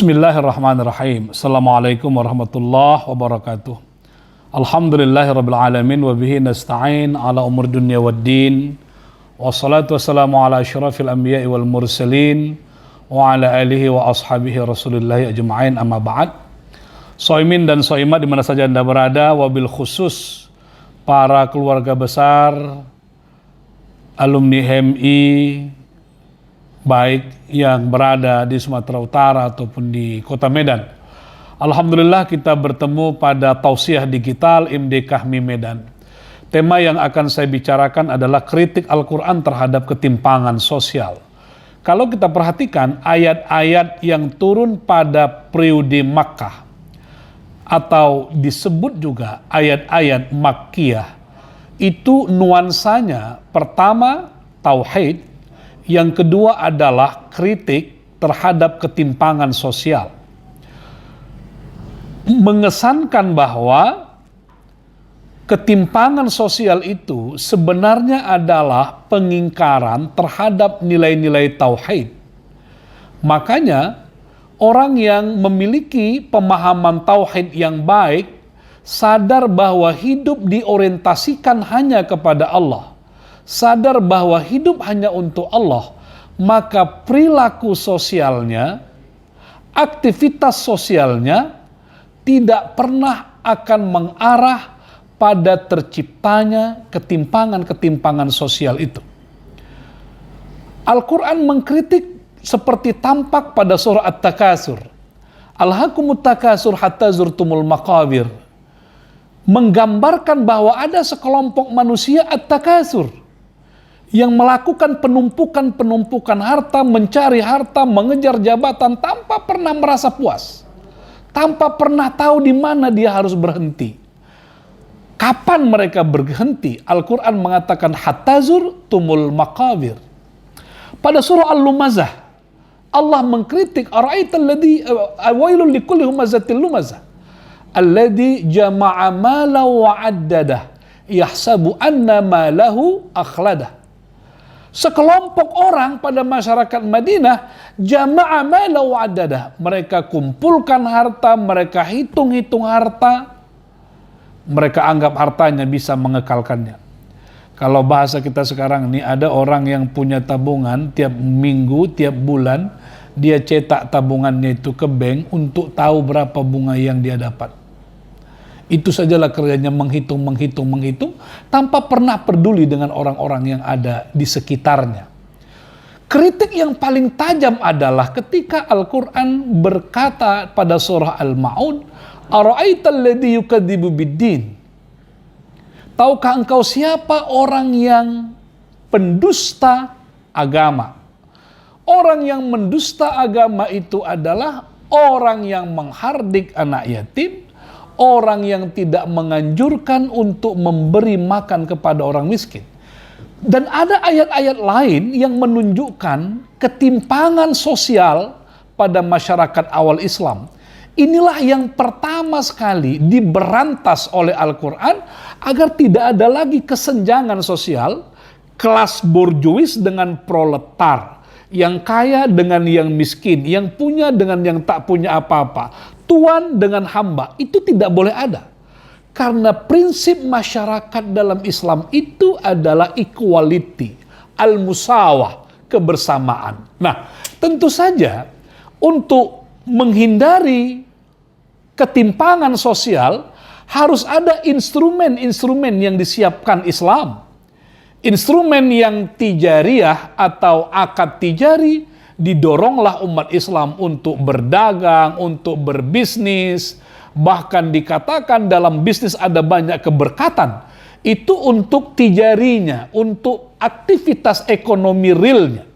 Bismillahirrahmanirrahim. Assalamualaikum warahmatullahi wabarakatuh. Alhamdulillahirabbil alamin wa bihi nasta'in ala umur dunya waddin. Wassalatu wassalamu ala asyrafil anbiya'i wal mursalin wa ala alihi wa ashabihi Rasulillah ajma'in, amma ba'd. Shaimin dan shaimat di mana saja Anda berada, wabil khusus para keluarga besar alumni HMI baik yang berada di Sumatera Utara ataupun di Kota Medan. Alhamdulillah kita bertemu pada tausiah digital IMD Kahmi Medan. Tema yang akan saya bicarakan adalah kritik Al-Quran terhadap ketimpangan sosial. Kalau kita perhatikan ayat-ayat yang turun pada periode Makkah atau disebut juga ayat-ayat Makkiyah, itu nuansanya pertama tauhid, yang kedua adalah kritik terhadap ketimpangan sosial. Mengesankan bahwa ketimpangan sosial itu sebenarnya adalah pengingkaran terhadap nilai-nilai tauhid. Makanya orang yang memiliki pemahaman tauhid yang baik sadar bahwa hidup diorientasikan hanya kepada Allah, sadar bahwa hidup hanya untuk Allah, maka perilaku sosialnya, aktivitas sosialnya tidak pernah akan mengarah pada terciptanya ketimpangan-ketimpangan sosial itu. Al-Quran mengkritik seperti tampak pada surah At-Takasur. Alhaakumut takasur hatta zurtumul maqabir. Menggambarkan bahwa ada sekelompok manusia At-Takasur yang melakukan penumpukan harta, mencari harta, mengejar jabatan tanpa pernah merasa puas, tanpa pernah tahu di mana dia harus berhenti. Kapan mereka berhenti? Al-Quran mengatakan hattazur tumul maqabir. Pada surah Al-Lumazah, Allah mengkritik ara'aital ladzi wailul likulli humazatil lumazah alladzi jama'a mala wa 'addadah yahsabu anna malahu akhladah. Sekelompok orang pada masyarakat Madinah jama'a mala wa 'addadah. Mereka kumpulkan harta, mereka hitung-hitung harta, mereka anggap hartanya bisa mengekalkannya. Kalau bahasa kita sekarang ini, ada orang yang punya tabungan tiap minggu, tiap bulan, dia cetak tabungannya itu ke bank untuk tahu berapa bunga yang dia dapat. Itu sajalah kerjanya, menghitung, tanpa pernah peduli dengan orang-orang yang ada di sekitarnya. Kritik yang paling tajam adalah ketika Al-Quran berkata pada surah Al-Ma'un, ara'aital ladzi yukadzibu biddin. Tahukah engkau siapa orang yang pendusta agama? Orang yang mendusta agama itu adalah orang yang menghardik anak yatim, orang yang tidak menganjurkan untuk memberi makan kepada orang miskin. Dan ada ayat-ayat lain yang menunjukkan ketimpangan sosial pada masyarakat awal Islam. Inilah yang pertama sekali diberantas oleh Al-Quran agar tidak ada lagi kesenjangan sosial, kelas borjuis dengan proletar, yang kaya dengan yang miskin, yang punya dengan yang tak punya apa-apa, tuan dengan hamba. Itu tidak boleh ada. Karena prinsip masyarakat dalam Islam itu adalah equality, al-musawah, kebersamaan. Nah, tentu saja untuk menghindari ketimpangan sosial harus ada instrumen-instrumen yang disiapkan Islam. Instrumen yang tijariyah atau akad tijari didoronglah umat Islam untuk berdagang, untuk berbisnis. Bahkan dikatakan dalam bisnis ada banyak keberkatan. Itu untuk tijarinya, untuk aktivitas ekonomi realnya.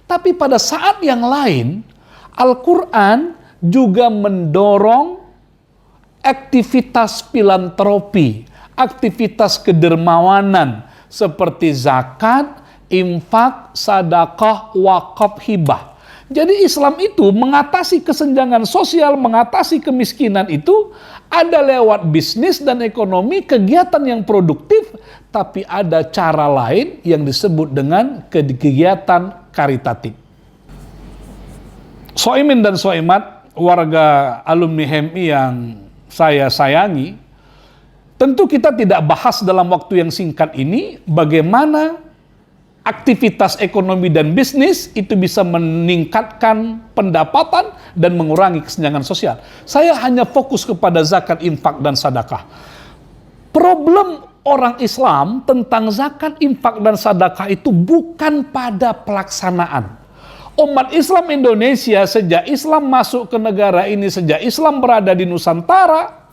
Tapi pada saat yang lain, Al-Quran juga mendorong aktivitas filantropi, aktivitas kedermawanan seperti zakat, infak, sedekah, wakaf, hibah. Jadi Islam itu mengatasi kesenjangan sosial, mengatasi kemiskinan itu ada lewat bisnis dan ekonomi, kegiatan yang produktif, tapi ada cara lain yang disebut dengan kegiatan karitatif. Shaimin dan shaimat, warga alumni HMI yang saya sayangi, tentu kita tidak bahas dalam waktu yang singkat ini bagaimana aktivitas ekonomi dan bisnis itu bisa meningkatkan pendapatan dan mengurangi kesenjangan sosial. Saya hanya fokus kepada zakat, infak, dan sedekah. Problem orang Islam tentang zakat, infak, dan sedekah itu bukan pada pelaksanaan. Umat Islam Indonesia sejak Islam masuk ke negara ini, sejak Islam berada di Nusantara,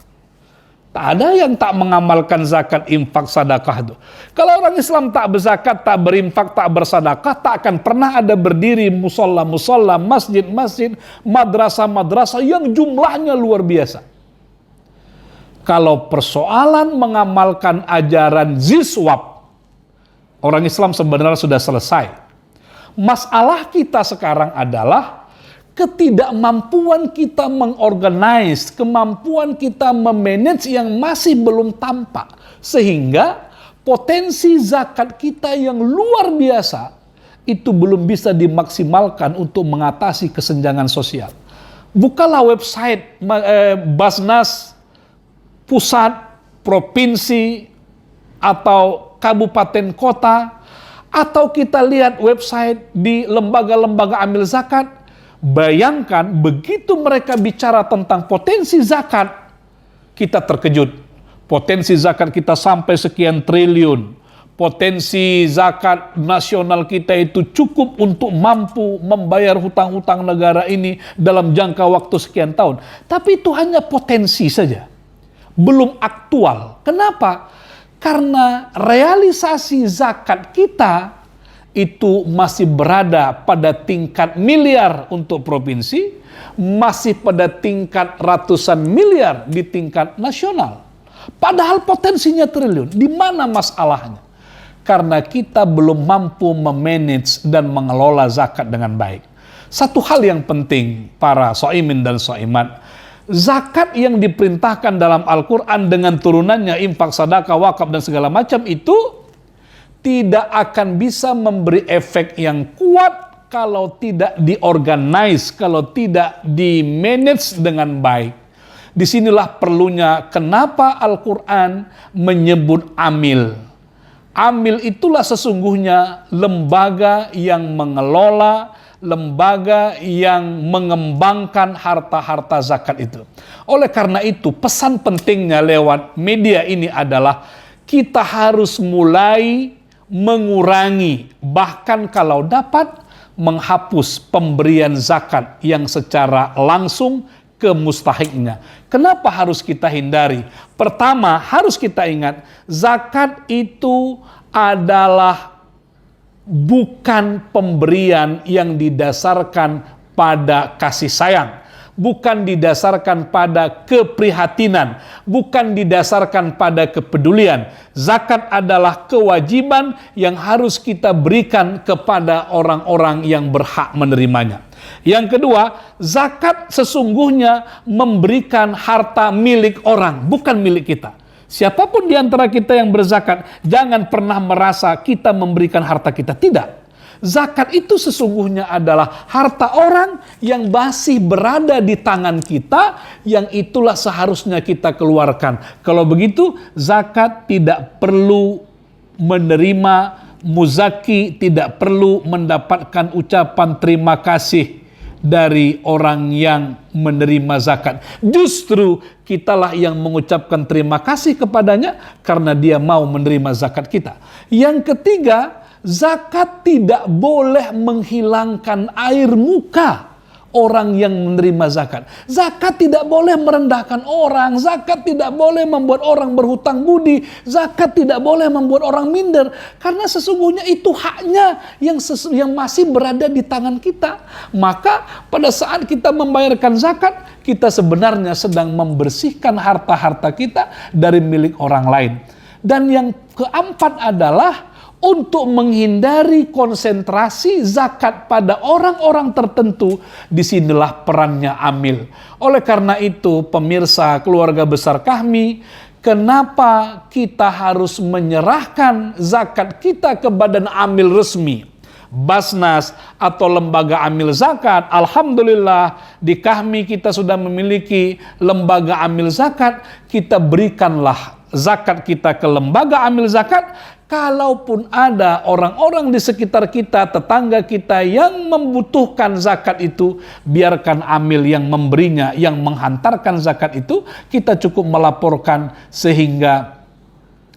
tak ada yang tak mengamalkan zakat, infak, sedekah itu. Kalau orang Islam tak berzakat, tak berinfak, tak bersedekah, tak akan pernah ada berdiri musola-musola, masjid-masjid, madrasah-madrasah yang jumlahnya luar biasa. Kalau persoalan mengamalkan ajaran ziswab, orang Islam sebenarnya sudah selesai. Masalah kita sekarang adalah ketidakmampuan kita mengorganize, kemampuan kita memanage yang masih belum tampak. Sehingga potensi zakat kita yang luar biasa itu belum bisa dimaksimalkan untuk mengatasi kesenjangan sosial. Bukalah website Basnas, pusat, provinsi, atau kabupaten kota, atau kita lihat website di lembaga-lembaga amil zakat. Bayangkan begitu mereka bicara tentang potensi zakat, kita terkejut. Potensi zakat kita sampai sekian triliun. Potensi zakat nasional kita itu cukup untuk mampu membayar hutang-hutang negara ini dalam jangka waktu sekian tahun. Tapi itu hanya potensi saja. Belum aktual. Kenapa? Karena realisasi zakat kita itu masih berada pada tingkat miliar untuk provinsi, masih pada tingkat ratusan miliar di tingkat nasional. Padahal potensinya triliun. Di mana masalahnya? Karena kita belum mampu memanage dan mengelola zakat dengan baik. Satu hal yang penting para so'imin dan so'imat, zakat yang diperintahkan dalam Al-Quran dengan turunannya infak, sedekah, wakaf, dan segala macam itu tidak akan bisa memberi efek yang kuat kalau tidak diorganize, kalau tidak di-manage dengan baik. Disinilah perlunya kenapa Al-Quran menyebut amil. Amil itulah sesungguhnya lembaga yang mengelola, lembaga yang mengembangkan harta-harta zakat itu. Oleh karena itu, pesan pentingnya lewat media ini adalah kita harus mulai mengurangi, bahkan kalau dapat menghapus pemberian zakat yang secara langsung ke mustahiknya. Kenapa harus kita hindari? Pertama, harus kita ingat, zakat itu adalah bukan pemberian yang didasarkan pada kasih sayang, bukan didasarkan pada keprihatinan, bukan didasarkan pada kepedulian. Zakat adalah kewajiban yang harus kita berikan kepada orang-orang yang berhak menerimanya. Yang kedua, zakat sesungguhnya memberikan harta milik orang, bukan milik kita. Siapapun di antara kita yang berzakat, jangan pernah merasa kita memberikan harta kita. Tidak. Zakat itu sesungguhnya adalah harta orang yang masih berada di tangan kita, yang itulah seharusnya kita keluarkan. Kalau begitu, zakat tidak perlu menerima muzaki, tidak perlu mendapatkan ucapan terima kasih dari orang yang menerima zakat. Justru kitalah yang mengucapkan terima kasih kepadanya karena dia mau menerima zakat kita. Yang ketiga, zakat tidak boleh menghilangkan air muka orang yang menerima zakat. Zakat tidak boleh merendahkan orang. Zakat tidak boleh membuat orang berhutang budi. Zakat tidak boleh membuat orang minder. Karena sesungguhnya itu haknya yang masih berada di tangan kita. Maka pada saat kita membayarkan zakat, kita sebenarnya sedang membersihkan harta-harta kita dari milik orang lain. Dan yang keempat adalah untuk menghindari konsentrasi zakat pada orang-orang tertentu, disinilah perannya amil. Oleh karena itu, pemirsa keluarga besar kami, kenapa kita harus menyerahkan zakat kita ke badan amil resmi? Basnas atau lembaga amil zakat. Alhamdulillah di Kahmi kita sudah memiliki lembaga amil zakat. Kita berikanlah zakat kita ke lembaga amil zakat. Kalaupun ada orang-orang di sekitar kita, tetangga kita yang membutuhkan zakat itu, biarkan amil yang memberinya, yang menghantarkan zakat itu, kita cukup melaporkan sehingga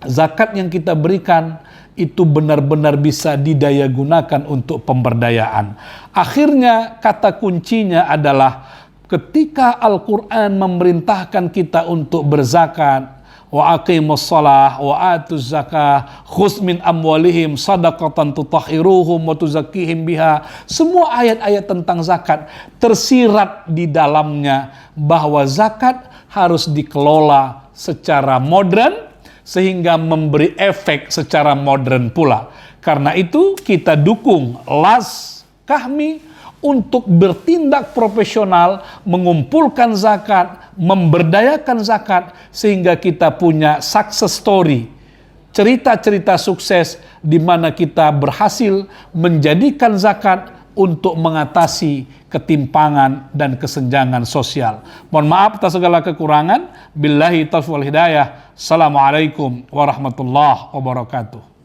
zakat yang kita berikan itu benar-benar bisa didaya gunakan untuk pemberdayaan. Akhirnya kata kuncinya adalah ketika Al-Quran memerintahkan kita untuk berzakat, wa aqimus shalah wa atuz zakah khudz min amwalihim shadaqatan tutahhiruhum wa tuzakkihim biha. Semua ayat-ayat tentang zakat tersirat di dalamnya bahwa zakat harus dikelola secara modern sehingga memberi efek secara modern pula. Karena itu kita dukung LAS Kahmi untuk bertindak profesional, mengumpulkan zakat, memberdayakan zakat, sehingga kita punya success story, cerita-cerita sukses di mana kita berhasil menjadikan zakat untuk mengatasi ketimpangan dan kesenjangan sosial. Mohon maaf atas segala kekurangan. Billahi taufiq wal hidayah. Assalamualaikum warahmatullahi wabarakatuh.